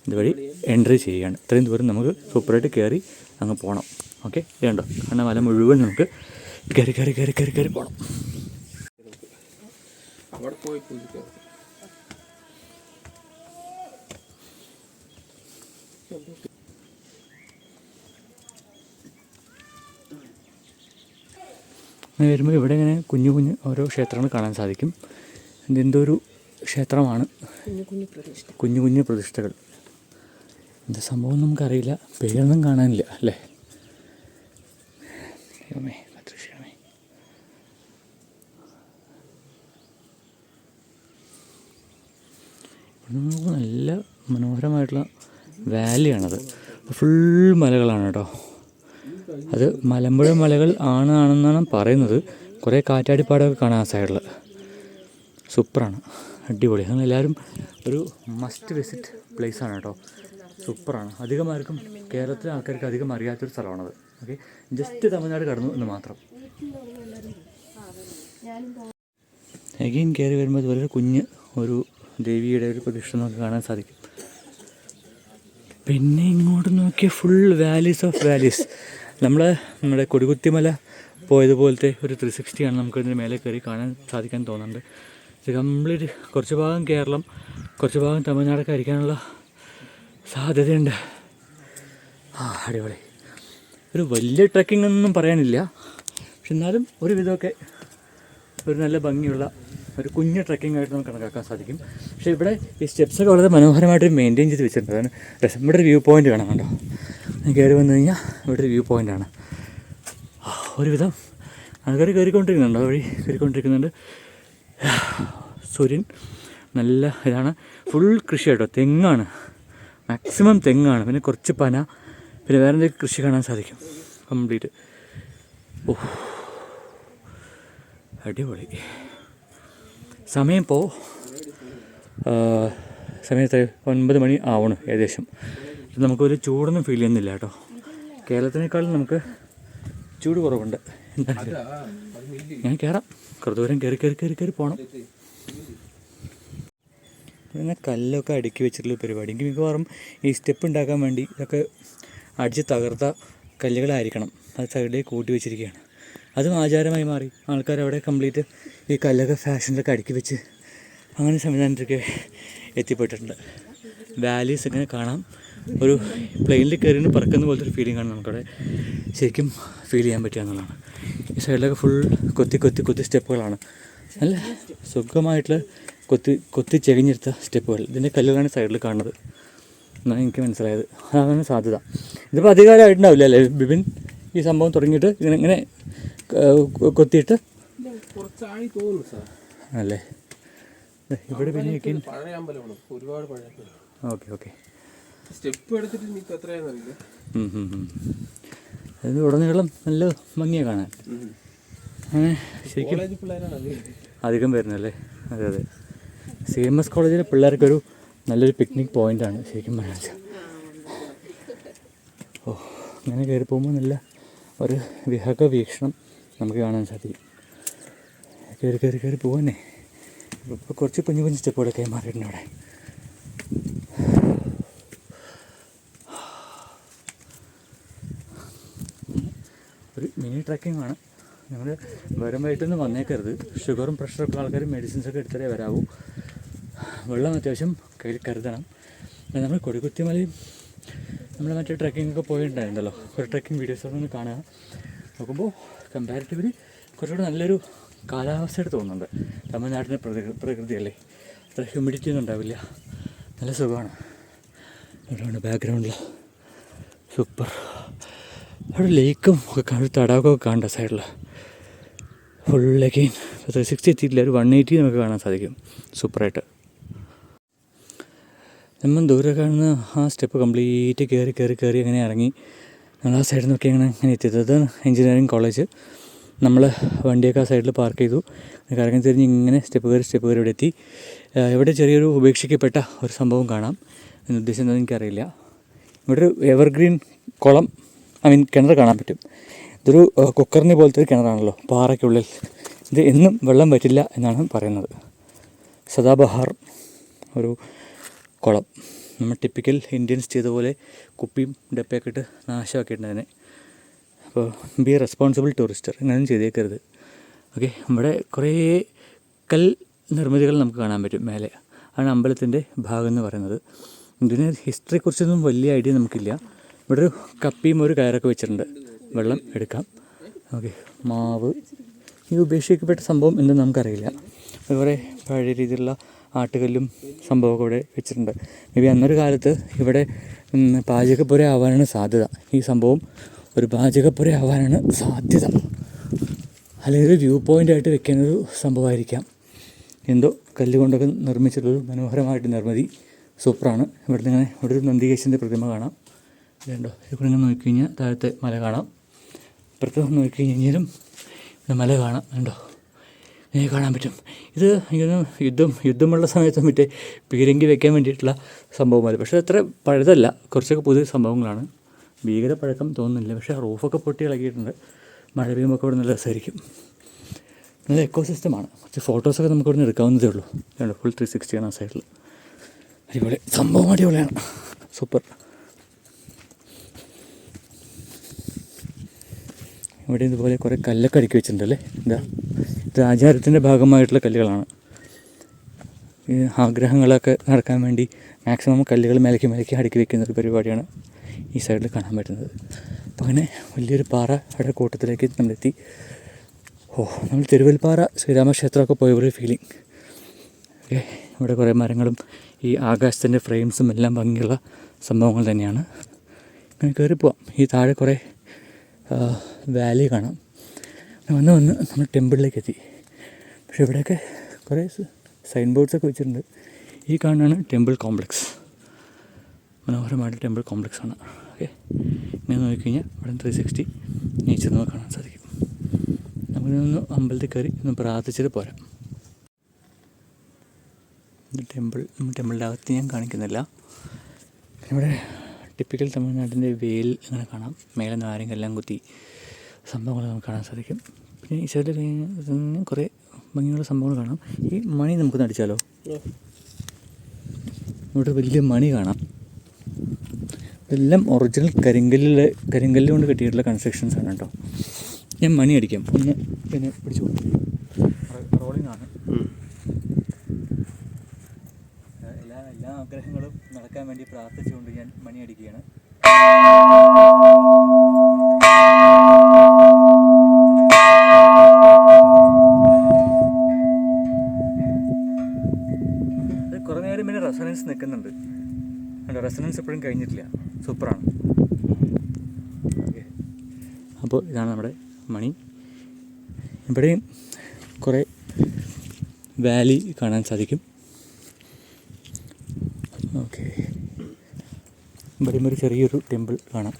ഇതുവഴി എൻട്രി ചെയ്യുകയാണ്. ഇത്രയും ദൂരം നമുക്ക് സൂപ്പറായിട്ട് കയറി അങ്ങ് പോകണം. ഓക്കെ, ഇതുണ്ടോ? കാരണം മല മുഴുവൻ നമുക്ക് കയറി കയറി കയറി കയറി കയറി പോകണം. അവിടെ പോയി പൂജിക്കാം. അങ്ങനെ വരുമ്പോൾ ഇവിടെ ഇങ്ങനെ കുഞ്ഞു കുഞ്ഞു ഓരോ ക്ഷേത്രങ്ങൾ കാണാൻ സാധിക്കും. ഇതെന്തോ ഒരു ക്ഷേത്രമാണ്. കുഞ്ഞു കുഞ്ഞു പ്രതിഷ്ഠകൾ. എന്താ സംഭവം നമുക്കറിയില്ല. പേരൊന്നും കാണാനില്ല അല്ലേ? ദൈവമേ, കൃഷ്ണമേ. ഇവിടെ നമുക്ക് നല്ല മനോഹരമായിട്ടുള്ള വാലിയാണത്. ഫുൾ മലകളാണ് കേട്ടോ. അത് മലമ്പുഴ മലകൾ ആണെന്നാണ് പറയുന്നത്. കുറേ കാറ്റാടിപ്പാടൊക്കെ കാണാം ആ സൈഡിൽ. സൂപ്പറാണ്, അടിപൊളി. എല്ലാവരും ഒരു മസ്റ്റ് വിസിറ്റ് പ്ലേസാണ് കേട്ടോ. സൂപ്പറാണ്. അധികം ആർക്കും കേരളത്തിലെ ആൾക്കാർക്ക് അധികം അറിയാത്തൊരു സ്ഥലമാണത്. ഓക്കെ, ജസ്റ്റ് തമിഴ്നാട് കടന്നു എന്ന് മാത്രം. എഗെയിൻ കയറി വരുമ്പോൾ ഇതുപോലെ കുഞ്ഞ് ഒരു ദേവിയുടെ ഒരു പ്രതിഷ്ഠ നമുക്ക് കാണാൻ സാധിക്കും. പിന്നെ ഇങ്ങോട്ട് നോക്കിയാൽ ഫുൾ വാലീസ് ഓഫ് വാലീസ്. നമ്മുടെ കൊടികുത്തിമല പോയതുപോലത്തെ ഒരു 360 ആണ് നമുക്ക് ഇതിന് മേലെ കയറി കാണാൻ സാധിക്കാൻ തോന്നുന്നുണ്ട്. ഇത് കംപ്ലീറ്റ് കുറച്ച് ഭാഗം കേരളം, കുറച്ച് ഭാഗം തമിഴ്നാടൊക്കെ ആയിരിക്കാനുള്ള സാധ്യതയുണ്ട്. അടിപൊളി. ഒരു വലിയ ട്രക്കിംഗ് ഒന്നും പറയാനില്ല, പക്ഷെ എന്നാലും ഒരുവിധമൊക്കെ ഒരു നല്ല ഭംഗിയുള്ള ഒരു കുഞ്ഞ് ട്രക്കിംഗ് ആയിട്ട് നമുക്ക് കണക്കാക്കാൻ സാധിക്കും. പക്ഷേ ഇവിടെ ഈ സ്റ്റെപ്സൊക്കെ വളരെ മനോഹരമായിട്ട് മെയിൻറ്റെയിൻ ചെയ്ത് വെച്ചിട്ടുണ്ട്. അതാണ് രസം. ഇവിടെ ഒരു വ്യൂ പോയിൻ്റ് കാണാം കണ്ടോ. കയറി വന്നു കഴിഞ്ഞാൽ ഇവിടെ ഒരു വ്യൂ പോയിൻ്റാണ്. ഒരുവിധം ആൾക്കാർ കയറിക്കൊണ്ടിരിക്കുന്നുണ്ട്, വഴി കയറിക്കൊണ്ടിരിക്കുന്നുണ്ട്. സൂര്യൻ നല്ല ഇതാണ്. ഫുൾ കൃഷി കേട്ടോ, തെങ്ങാണ്, മാക്സിമം തെങ്ങാണ്. പിന്നെ കുറച്ച് പന, പിന്നെ വേറെ എന്തെങ്കിലും കൃഷി കാണാൻ സാധിക്കും കംപ്ലീറ്റ്. ഓ അടിപൊളി. സമയം ഇപ്പോൾ സമയത്ത് 9 മണി ആവണം ഏകദേശം. നമുക്കൊരു ചൂടൊന്നും ഫീൽ ചെയ്യുന്നില്ല കേട്ടോ. കേരളത്തിനേക്കാളും നമുക്ക് ചൂട് കുറവുണ്ട്. എന്താണ് ഞാൻ കയറാം, കുറേ ദൂരം കയറി പോകണം. പിന്നെ കല്ലൊക്കെ അടുക്കി വെച്ചിട്ടുള്ള പരിപാടി. എനിക്ക് മിക്കവാറും ഈ സ്റ്റെപ്പ് ഉണ്ടാക്കാൻ വേണ്ടി ഇതൊക്കെ അടിച്ച് തകർത്ത കല്ലുകളായിരിക്കണം. അത് സൈഡിലേക്ക് കൂട്ടി വെച്ചിരിക്കുകയാണ്. അതും ആചാരമായി മാറി. ആൾക്കാർ അവിടെ കംപ്ലീറ്റ് ഈ കല്ലൊക്കെ ഫാഷനിലൊക്കെ അടുക്കി വെച്ച് അങ്ങനെ സംവിധാനത്തിലൊക്കെ എത്തിപ്പെട്ടിട്ടുണ്ട്. വാലീസ് ഇങ്ങനെ കാണാം. ഒരു പ്ലെയിനിൽ കയറി പറക്കുന്ന പോലത്തെ ഒരു ഫീലിംഗ് ആണ് നമുക്കവിടെ ശരിക്കും ഫീൽ ചെയ്യാൻ പറ്റുക എന്നുള്ളതാണ്. ഈ സൈഡിലൊക്കെ ഫുൾ കൊത്തി സ്റ്റെപ്പുകളാണ്. നല്ല സുഖമായിട്ടുള്ള കൊത്തി ചെകിഞ്ഞെടുത്ത സ്റ്റെപ്പുകൾ. ഇതിൻ്റെ കല്ലുകളാണ് സൈഡിൽ കാണുന്നത് എന്നാണ് എനിക്ക് മനസ്സിലായത്. അതാണ് സാധ്യത. ഇതിപ്പോൾ അധികകാലമായിട്ടുണ്ടാവില്ല അല്ലേ ബിബിൻ ഈ സംഭവം തുടങ്ങിയിട്ട് ഇങ്ങനെ കൊത്തിയിട്ട്? അല്ലേ. ഇവിടെ പിന്നെ ഓക്കെ അതിന് ഉടനീളം നല്ല ഭംഗിയാണ് കാണാൻ. അങ്ങനെ ശരിക്കും അധികം വരുന്നല്ലേ. അതെ. CMS കോളേജിലെ പിള്ളേർക്കൊരു നല്ലൊരു പിക്നിക് പോയിൻ്റാണ് ശരിക്കും പറഞ്ഞാൽ. ഓ അങ്ങനെ കയറി പോകുമ്പോൾ നല്ല ഒരു വിഹക വീക്ഷണം നമുക്ക് കാണാൻ സാധിക്കും. കയറി പോകാനേ ഇപ്പോൾ കുറച്ച് കുഞ്ഞു സ്റ്റെപ്പുകളൊക്കെ മാറിയിട്ടുണ്ട് അവിടെ. ഒരു മിനി ട്രക്കിംഗ് ആണ്. നിങ്ങൾ വരും വൈകിട്ടൊന്നും വന്നേക്കരുത്. ഷുഗറും പ്രഷറൊക്കെ ആൾക്കാർ മെഡിസിൻസൊക്കെ എടുത്തിട്ടേ വരാവൂ. വെള്ളം അത്യാവശ്യം കയ്യിൽ കരുതണം. നമ്മൾ കൊടികുത്തിമലയും നമ്മൾ മറ്റേ ട്രക്കിങ്ങൊക്കെ പോയിട്ടുണ്ടായിരുന്നല്ലോ, ഒരു ട്രക്കിംഗ് വീഡിയോസൊക്കെ ഒന്ന് കാണുക. നോക്കുമ്പോൾ കമ്പാരിറ്റീവ്ലി കുറച്ചുകൂടെ നല്ലൊരു കാലാവസ്ഥയായിട്ട് തോന്നുന്നുണ്ട്. തമിഴ്നാട്ടിൻ്റെ പ്രകൃതിയല്ലേ, അത്ര ഹ്യൂമിഡിറ്റി ഒന്നും ഉണ്ടാവില്ല. നല്ല സുഖമാണ്. ഇവിടെ ബാക്ക്ഗ്രൗണ്ടിൽ സൂപ്പർ. അവിടെ ലേക്കും ഒക്കെ തടാകമൊക്കെ കാണണ്ട സൈഡിൽ ഫുള്ളൊക്കെ 360 എത്തിയിട്ടില്ല, ഒരു 180 നമുക്ക് കാണാൻ സാധിക്കും സൂപ്പറായിട്ട്. നമ്മൾ ദൂരെ കാണുന്ന ആ സ്റ്റെപ്പ് കംപ്ലീറ്റ് കയറി അങ്ങനെ ഇറങ്ങി നമ്മൾ ആ സൈഡിൽ നിന്നൊക്കെ അങ്ങനെ എത്തിയത്. അത് എഞ്ചിനീയറിംഗ് കോളേജ്. നമ്മൾ വണ്ടിയൊക്കെ ആ സൈഡിൽ പാർക്ക് ചെയ്തു, കറങ്ങി തിരിഞ്ഞ് ഇങ്ങനെ സ്റ്റെപ്പ് കയറി ഇവിടെ എത്തി. ഇവിടെ ചെറിയൊരു ഉപേക്ഷിക്കപ്പെട്ട ഒരു സംഭവം കാണാം. അതിന് ഉദ്ദേശം എന്താണെന്ന് എനിക്കറിയില്ല. ഇവിടെ ഒരു എവർഗ്രീൻ കുളം, കിണർ കാണാൻ പറ്റും. ഇതൊരു കുക്കറിനെ പോലത്തെ ഒരു കിണറാണല്ലോ, പാറയ്ക്കുള്ളിൽ. ഇത് എന്നും വെള്ളം പറ്റില്ല എന്നാണ് പറയുന്നത്. സദാബഹാർ ഒരു കുളം. നമ്മൾ ടിപ്പിക്കൽ ഇന്ത്യൻസ് ചെയ്ത പോലെ കുപ്പിയും ഡപ്പയൊക്കെ ഇട്ട് നാശമാക്കിയിട്ടുണ്ട് അതിനെ. അപ്പോൾ ബി റെസ്പോൺസിബിൾ ടൂറിസ്റ്റർ, ഇങ്ങനെയൊന്നും ചെയ്തേക്കരുത്. ഓക്കെ. ഇവിടെ കുറേ കൽ നിർമ്മിതികൾ നമുക്ക് കാണാൻ പറ്റും മേലെ. ആണ് അമ്പലത്തിൻ്റെ ഭാഗം എന്ന് പറയുന്നത്. ഇതിന് ഹിസ്റ്ററിയെക്കുറിച്ചൊന്നും വലിയ ഐഡിയ നമുക്കില്ല. ഇവിടെ ഒരു കപ്പിയും ഒരു കയറൊക്കെ വെച്ചിട്ടുണ്ട്, വെള്ളം എടുക്കാം. ഓക്കെ. മാവ്, ഈ ഉപേക്ഷിക്കപ്പെട്ട സംഭവം എന്തെന്ന് നമുക്കറിയില്ല. അതുപോലെ പഴയ രീതിയിലുള്ള ആട്ടുകല്ലും സംഭവമൊക്കെ ഇവിടെ വെച്ചിട്ടുണ്ട്. മേ ബി അന്നൊരു കാലത്ത് ഇവിടെ പാചകപ്പുര ആവാനാണ് സാധ്യത. ഈ സംഭവം ഒരു പാചകപ്പുര ആവാനാണ് സാധ്യത, അല്ലെങ്കിൽ ഒരു വ്യൂ പോയിൻ്റായിട്ട് വെക്കാനൊരു സംഭവമായിരിക്കാം. എന്തോ കല്ലുകൊണ്ടൊക്കെ നിർമ്മിച്ചിട്ടുള്ളൊരു മനോഹരമായിട്ട് നിർമ്മിതി സൂപ്പറാണ്. ഇവിടെ നിന്ന് ഇവിടെ ഒരു നന്ദികേശൻ്റെ പ്രതിമ കാണാം. ഇതുണ്ടോ, ഇവിടെ നിന്ന് നോക്കിക്കഴിഞ്ഞാൽ താഴത്തെ മല കാണാം. ഇപ്പുറത്ത് നോക്കിക്കഴിഞ്ഞാലും മല കാണാം. ഉണ്ടോ, ഇങ്ങനെ കാണാൻ പറ്റും. ഇത് യുദ്ധമുള്ള സമയത്ത് മറ്റേ പീരങ്കി വെക്കാൻ വേണ്ടിയിട്ടുള്ള സംഭവമല്ല. പക്ഷേ അത്ര പഴയതല്ല, കുറച്ചൊക്കെ പുതിയ സംഭവങ്ങളാണ്. ഭീകര പഴക്കം തോന്നുന്നില്ല. പക്ഷേ റൂഫൊക്കെ പൊട്ടി ഇളകിയിട്ടുണ്ട്. മഴ പെയ്യുമ്പോൾ ഇവിടെ നല്ല രസമായിരിക്കും. നല്ല എക്കോസിസ്റ്റമാണ്. കുറച്ച് ഫോട്ടോസൊക്കെ നമുക്ക് ഇവിടെ നിന്ന് എടുക്കാവുന്നതേ ഉള്ളൂ. വേണ്ട, ഫുൾ 360 ആണ് ആ സൈഡിൽ. അടിപൊളി സംഭവം, അടിപൊളിയാണ്, സൂപ്പർ. ഇവിടെ ഇതുപോലെ കുറേ കല്ലൊക്കെ അടുക്കി വെച്ചിട്ടുണ്ടല്ലേ. ഇത് ആചാരത്തിൻ്റെ ഭാഗമായിട്ടുള്ള കല്ലുകളാണ്. ഈ ആഗ്രഹങ്ങളൊക്കെ നടക്കാൻ വേണ്ടി മാക്സിമം കല്ലുകൾ മേലേക്ക് അടുക്കി വെക്കുന്ന ഒരു പരിപാടിയാണ് ഈ സൈഡിൽ കാണാൻ പറ്റുന്നത്. അപ്പോൾ അങ്ങനെ വലിയൊരു പാറയുടെ കൂട്ടത്തിലേക്ക് നമ്മളെത്തി. നമ്മൾ തിരുവൽപ്പാറ ശ്രീരാമക്ഷേത്രമൊക്കെ പോയ ഒരു ഫീലിംഗ്. ഓക്കെ, ഇവിടെ കുറേ മരങ്ങളും ഈ ആകാശത്തിൻ്റെ ഫ്രെയിംസും എല്ലാം ഭംഗിയുള്ള സംഭവങ്ങൾ തന്നെയാണ്. ഇങ്ങനെ കയറി പോവാം. ഈ താഴെ കുറേ വാലി കാണാം. വന്ന് നമ്മൾ ടെമ്പിളിലേക്ക് എത്തി. പക്ഷേ ഇവിടെയൊക്കെ കുറേ സൈൻ ബോർഡ്സൊക്കെ വെച്ചിട്ടുണ്ട്. ഈ കാണുന്നതാണ് ടെമ്പിൾ കോംപ്ലക്സ്. മനോഹരമായിട്ട് ടെമ്പിൾ കോംപ്ലക്സ് ആണ്. ഓക്കെ, ഇങ്ങനെ നോക്കിക്കഴിഞ്ഞാൽ ഇവിടെ 360 നേച്ചർ നമുക്ക് കാണാൻ സാധിക്കും. നമുക്കിതൊന്ന് അമ്പലത്തിൽ കയറി ഒന്ന് പ്രാർത്ഥിച്ചിട്ട് പോരാം. ഇത് ടെമ്പിളിൻ്റെ അകത്ത് ഞാൻ കാണിക്കുന്നില്ല. ഇവിടെ ടിപ്പിക്കൽ തമിഴ്നാട്ടിൻ്റെ വേൽ അങ്ങനെ കാണാം. മേലെ നാരങ്ങെല്ലാം കുത്തി സംഭവങ്ങൾ നമുക്ക് കാണാൻ സാധിക്കും. പിന്നെ ഈ സൈഡിൽ കുറേ ഭംഗിയുള്ള സംഭവങ്ങൾ കാണാം. ഈ മണി നമുക്കൊന്ന് അടിച്ചാലോ? ഇവിടെ വലിയ മണി കാണാം. ഇതെല്ലാം ഒറിജിനൽ കരിങ്കല്ല് കൊണ്ട് കെട്ടിയിട്ടുള്ള കൺസ്ട്രക്ഷൻസ് ആണ് കേട്ടോ. ഞാൻ മണി അടിക്കാം. ഒന്ന് പിന്നെ പിടിച്ചു റോളിംഗ് ആണ്. എല്ലാ ആഗ്രഹങ്ങളും നടക്കാൻ വേണ്ടി പ്രാർത്ഥിച്ചുകൊണ്ട് ഞാൻ മണി അടിക്കുകയാണ്. അത് കുറേ നേരം പിന്നെ റെസൊണൻസ് നിൽക്കുന്നുണ്ട്. റെസൊണൻസ് എപ്പോഴും കഴിഞ്ഞിട്ടില്ല. സൂപ്പറാണ്. ഓക്കെ, അപ്പോൾ ഇതാണ് നമ്മുടെ മണി. ഇവിടെയും കുറേ വാലി കാണാൻ സാധിക്കും. ഓക്കെ, ഇവിടെയും ഒരു ചെറിയൊരു ടെമ്പിൾ കാണാം.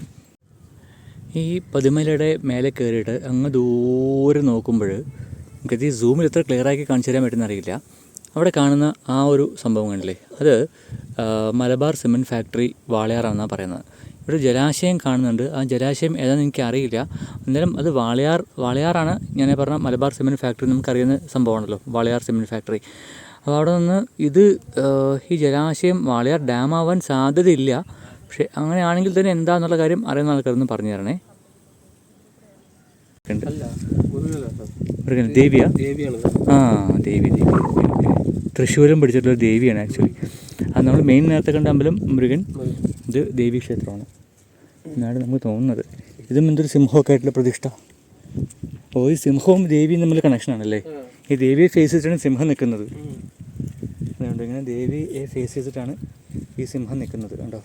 ഈ പതിമലയുടെ മേലെ കയറിയിട്ട് അങ്ങ് ദൂരെ നോക്കുമ്പോൾ നമുക്കത് ഈ സൂമിൽ എത്ര ക്ലിയറാക്കി കാണിച്ചു തരാൻ പറ്റുന്ന അറിയില്ല. അവിടെ കാണുന്ന ആ ഒരു സംഭവം കണ്ടില്ലേ, അത് മലബാർ സിമൻറ്റ് ഫാക്ടറി വാളയാറാണെന്നാണ് പറയുന്നത്. ഇവിടെ ജലാശയം കാണുന്നുണ്ട്. ആ ജലാശയം ഏതാണെന്ന് എനിക്ക് അറിയില്ല. എന്നാലും അത് വാളയാറാണ്. ഞാൻ പറഞ്ഞ മലബാർ സിമൻറ്റ് ഫാക്ടറി നമുക്കറിയുന്ന സംഭവമാണല്ലോ, വാളയാർ സിമൻറ്റ് ഫാക്ടറി. അപ്പോൾ അവിടെ നിന്ന് ഈ ജലാശയം വാളയാർ ഡാം ആവാൻ സാധ്യതയില്ല. പക്ഷേ അങ്ങനെയാണെങ്കിൽ തന്നെ എന്താണെന്നുള്ള കാര്യം അറിയുന്ന ആൾക്കാരൊന്നും പറഞ്ഞു തരണേ. ദേവിയാ? ആ, ദേവി. തൃശ്ശൂരും പിടിച്ചിട്ടുള്ള ദേവിയാണ് ആക്ച്വലി. അത് നമ്മൾ മെയിൻ നേരത്തെ കണ്ട അമ്പലം മുരുകൻ, ഇത് ദേവി ക്ഷേത്രമാണ് എന്നാണ് നമുക്ക് തോന്നുന്നത്. ഇതും എന്തൊരു സിംഹമൊക്കെ ആയിട്ടുള്ള പ്രതിഷ്ഠ. ഈ സിംഹവും ദേവിയും തമ്മിൽ കണക്ഷനാണല്ലേ. ഈ ദേവിയെ ഫേസ് ചെയ്തിട്ടാണ് സിംഹം നിൽക്കുന്നത്. അതുകൊണ്ട് ഇങ്ങനെ ദേവിയെ ഫേസ് ചെയ്തിട്ടാണ് ഈ സിംഹം നിൽക്കുന്നത്. കണ്ടോ,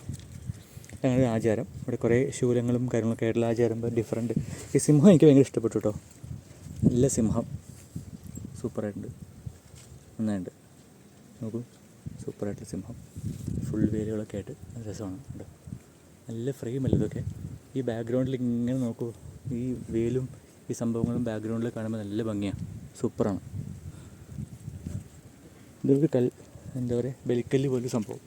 അങ്ങനെ ഒരു ആചാരം. ഇവിടെ കുറേ ശൂലങ്ങളും കാര്യങ്ങളൊക്കെ ആയിട്ടുള്ള ആചാരം ഡിഫറെൻറ്റ്. ഈ സിംഹം എനിക്ക് ഭയങ്കര ഇഷ്ടപ്പെട്ടു കേട്ടോ. നല്ല സിംഹം, സൂപ്പറായിട്ടുണ്ട്, നന്നായിട്ടുണ്ട്. നോക്കൂ, സൂപ്പറായിട്ടുള്ള സിംഹം, ഫുൾ വേലുകളൊക്കെ ആയിട്ട് രസമാണ് കേട്ടോ. നല്ല ഫ്രെയിമല്ല ഇതൊക്കെ. ഈ ബാക്ക്ഗ്രൗണ്ടിൽ ഇങ്ങനെ നോക്കൂ, ഈ വേലും ഈ സംഭവങ്ങളും ബാക്ക്ഗ്രൗണ്ടിൽ കാണുമ്പോൾ നല്ല ഭംഗിയാണ്, സൂപ്പറാണ്. ഇതൊരു എന്താ പറയുക, ബലിക്കല്ല് പോലൊരു സംഭവം.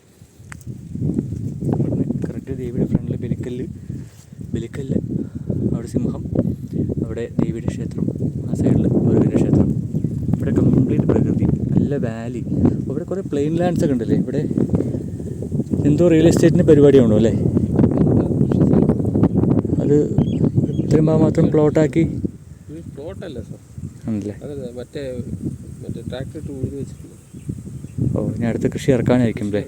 ഇവിടുന്ന് കറക്റ്റ് ദേവിയുടെ ഫ്രണ്ടിൽ ബലിക്കല്ല്, അവിടെ സിംഹം, അവിടെ ദേവിയുടെ ക്ഷേത്രം, ആ സൈഡിൽ മുരുകൻ്റെ ക്ഷേത്രം. ഇവിടെ കംപ്ലീറ്റ് പ്രകൃതി, നല്ല വാലി. ഇവിടെ കുറേ പ്ലെയിൻ ലാൻഡ്സ് ഒക്കെ ഉണ്ടല്ലേ. ഇവിടെ എന്തോ റിയൽ എസ്റ്റേറ്റിൻ്റെ പരിപാടിയാണോ അല്ലേ? അത് ഇത്രയും മാത്രം പ്ലോട്ടാക്കി പ്ലോട്ടല്ല സാർ, ആണല്ലേ? മറ്റേ ട്രാക്ടർ ഇട്ട് ഉഴുതി വെച്ചിട്ടുണ്ട്. ഇനി അടുത്ത കൃഷി ഇറക്കാനായിരിക്കും അല്ലേ?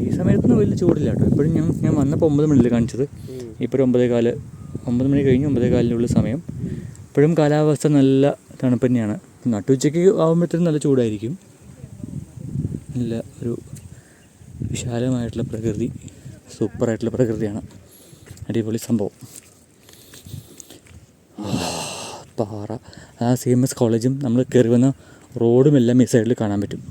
ഈ സമയത്തൊന്നും വലിയ ചൂടില്ല കേട്ടോ. ഇപ്പോഴും ഞാൻ വന്നപ്പോൾ 9 മണിയല്ലേ കാണിച്ചത്. ഇപ്പോൾ ഒരു 9 മണി കഴിഞ്ഞ് 9:15 സമയം. ഇപ്പോഴും കാലാവസ്ഥ നല്ല തണുപ്പ് തന്നെയാണ്. നട്ടുച്ചയ്ക്ക് ആകുമ്പോഴത്തേനും നല്ല ചൂടായിരിക്കും. നല്ല ഒരു വിശാലമായിട്ടുള്ള പ്രകൃതി, സൂപ്പറായിട്ടുള്ള പ്രകൃതിയാണ്, അടിപൊളി സംഭവം. പാറ, ആ CMS കോളേജും നമ്മൾ കയറി വന്ന റോഡും എല്ലാം ഈ സൈഡിൽ കാണാൻ പറ്റും.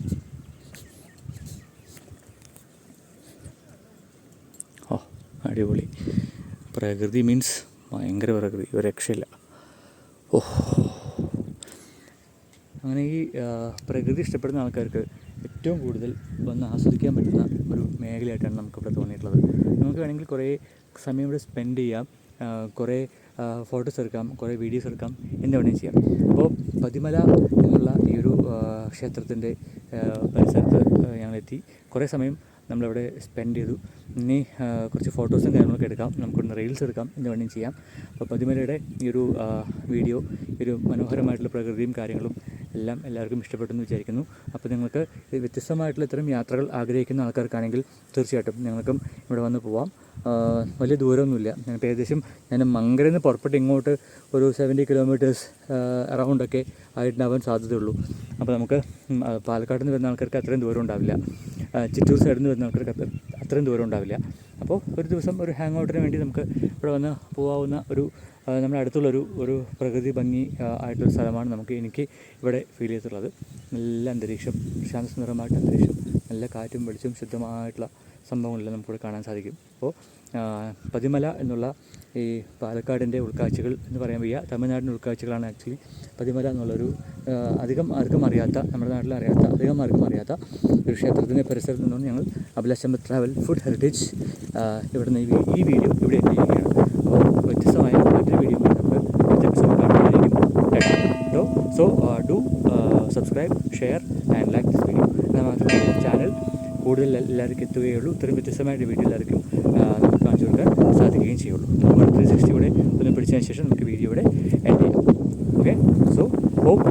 അടിപൊളി പ്രകൃതി, മീൻസ് ഭയങ്കര പ്രകൃതി, ഒരു രക്ഷയില്ല. അങ്ങനെ ഈ പ്രകൃതി ഇഷ്ടപ്പെടുന്ന ആൾക്കാർക്ക് ഏറ്റവും കൂടുതൽ വന്ന് ആസ്വദിക്കാൻ പറ്റുന്ന ഒരു മേഖലയായിട്ടാണ് നമുക്കിവിടെ തോന്നിയിട്ടുള്ളത്. നമുക്ക് വേണമെങ്കിൽ കുറേ സമയം ഇവിടെ സ്പെൻഡ് ചെയ്യാം, കുറേ ഫോട്ടോസ് എടുക്കാം, കുറേ വീഡിയോസ് എടുക്കാം, എന്ത് വേണമെങ്കിലും ചെയ്യാം. അപ്പോൾ പതിമല എന്നുള്ള ഈ ഒരു ക്ഷേത്രത്തിൻ്റെ പരിസരത്ത് ഞങ്ങളെത്തി. കുറേ സമയം നമ്മളവിടെ സ്പെൻഡ് ചെയ്തു. ഇനി കുറച്ച് ഫോട്ടോസും കാര്യങ്ങളൊക്കെ എടുക്കാം, നമുക്കൊന്ന് റീൽസ് എടുക്കാം, എന്ത് വേണമെങ്കിലും ചെയ്യാം. അപ്പോൾ പതിമലയുടെ ഈ ഒരു വീഡിയോ, ഈ ഒരു മനോഹരമായിട്ടുള്ള പ്രകൃതിയും കാര്യങ്ങളും എല്ലാം എല്ലാവർക്കും ഇഷ്ടപ്പെട്ടെന്ന് വിചാരിക്കുന്നു. അപ്പോൾ നിങ്ങൾക്ക് വ്യത്യസ്തമായിട്ടുള്ള ഇത്തരം യാത്രകൾ ആഗ്രഹിക്കുന്ന ആൾക്കാർക്കാണെങ്കിൽ തീർച്ചയായിട്ടും ഞങ്ങൾക്കും ഇവിടെ വന്ന് പോവാം. വലിയ ദൂരമൊന്നുമില്ല. ഞാനിപ്പോൾ ഏകദേശം ഞാൻ മങ്കരയിൽ നിന്ന് പുറപ്പെട്ട് ഇങ്ങോട്ട് ഒരു 70 കിലോമീറ്റേഴ്സ് അറൗണ്ടൊക്കെ ആയിട്ടുണ്ടാവാൻ സാധ്യതയുള്ളൂ. അപ്പോൾ നമുക്ക് പാലക്കാട് നിന്ന് വരുന്ന ആൾക്കാർക്ക് അത്രയും ദൂരം ഉണ്ടാവില്ല, ചിറ്റൂർ സൈഡിൽ നിന്ന് വരുന്ന ആൾക്കാർക്ക് അത്രയും ദൂരം ഉണ്ടാവില്ല. അപ്പോൾ ഒരു ദിവസം ഒരു ഹാങ് ഔട്ടിന് വേണ്ടി നമുക്ക് ഇവിടെ വന്ന് പോകാവുന്ന നമ്മുടെ അടുത്തുള്ളൊരു പ്രകൃതി ഭംഗി ആയിട്ടുള്ളൊരു സ്ഥലമാണ് എനിക്ക് ഇവിടെ ഫീൽ ചെയ്തിട്ടുള്ളത്. നല്ല അന്തരീക്ഷം, ശാന്തസുന്ദരമായിട്ട് അന്തരീക്ഷം, നല്ല കാറ്റും വെളിച്ചവും ശുദ്ധമായിട്ടുള്ള സംഭവങ്ങളെല്ലാം നമുക്കിവിടെ കാണാൻ സാധിക്കും. അപ്പോൾ പതിമല എന്നുള്ള ഈ പാലക്കാടിൻ്റെ ഉൾക്കാഴ്ചകൾ എന്ന് പറയാൻ വയ്യ, തമിഴ്നാടിൻ്റെ ഉൾക്കാഴ്ചകളാണ് ആക്ച്വലി. പതിമല എന്നുള്ളൊരു അധികം ആർക്കും അറിയാത്ത, നമ്മുടെ നാട്ടിൽ അറിയാത്ത, അധികം ആർക്കും അറിയാത്ത ഒരു ക്ഷേത്രത്തിൻ്റെ പരിസരത്ത് നിന്നാണ് ഞങ്ങൾ അഭിലാഷം ട്രാവൽ ഫുഡ് ഹെറിറ്റേജ് ഇവിടുന്ന് ഈ വീഡിയോ ഇവിടെ എൻഡ് ചെയ്യുകയാണ്. അപ്പോൾ വ്യത്യസ്തമായ മറ്റൊരു വീഡിയോ നമുക്ക് അടുത്ത എപ്പിസോഡ് കാണുന്നതായിരിക്കും. So do subscribe, share and like this video. എന്നാൽ മാത്രമേ ചാനൽ കൂടുതൽ എല്ലാവർക്കും എത്തുകയുള്ളൂ. ഇത്രയും വ്യത്യസ്തമായിട്ട് വീഡിയോ എല്ലാവർക്കും നമുക്ക് കാണിച്ചു കൊടുക്കാൻ സാധിക്കുകയും ചെയ്യുള്ളൂ. നമ്മൾ 360 ഒന്ന് പിടിച്ചതിന് ശേഷം നമുക്ക് വീഡിയോ ഇവിടെ എൻഡ് ചെയ്യാം. Okay, so hope